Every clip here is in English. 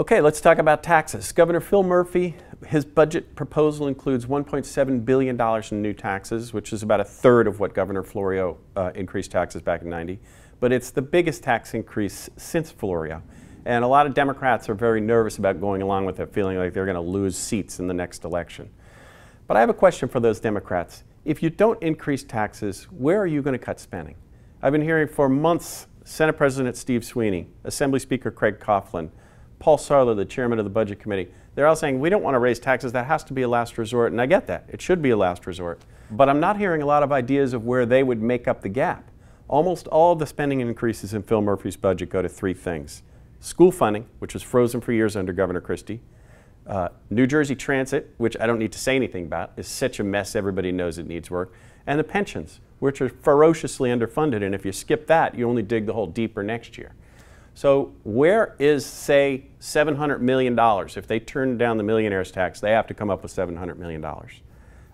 Okay, let's talk about taxes. Governor Phil Murphy, his budget proposal includes $1.7 billion in new taxes, which is about a third of what Governor Florio increased taxes back in '90. But it's the biggest tax increase since Florio. And a lot of Democrats are very nervous about going along with it, feeling like they're going to lose seats in the next election. But I have a question for those Democrats. If you don't increase taxes, where are you going to cut spending? I've been hearing for months Senate President Steve Sweeney, Assembly Speaker Craig Coughlin, Paul Sarlo, the chairman of the Budget Committee, they're all saying we don't want to raise taxes, that has to be a last resort, and I get that, it should be a last resort. But I'm not hearing a lot of ideas of where they would make up the gap. Almost all of the spending increases in Phil Murphy's budget go to three things. School funding, which was frozen for years under Governor Christie. New Jersey Transit, which I don't need to say anything about, is such a mess everybody knows it needs work. And the pensions, which are ferociously underfunded, and if you skip that, you only dig the hole deeper next year. So where is, say, $700 million? If they turn down the millionaire's tax, they have to come up with $700 million.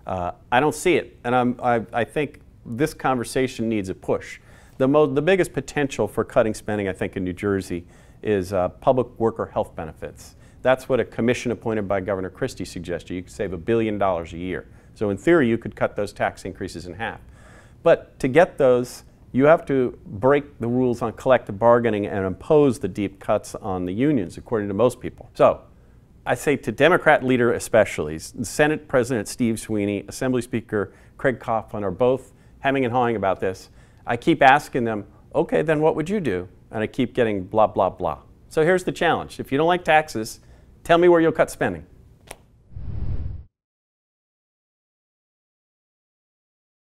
I don't see it, and I think this conversation needs a push. The biggest potential for cutting spending, I think, in New Jersey is public worker health benefits. That's what a commission appointed by Governor Christie suggested. You could save $1 billion a year. So in theory, you could cut those tax increases in half. But to get those, you have to break the rules on collective bargaining and impose the deep cuts on the unions, according to most people. So I say to Democrat leader especially, Senate President Steve Sweeney, Assembly Speaker Craig Coughlin are both hemming and hawing about this. I keep asking them, okay, then what would you do? And I keep getting blah, blah, blah. So here's the challenge. If you don't like taxes, tell me where you'll cut spending.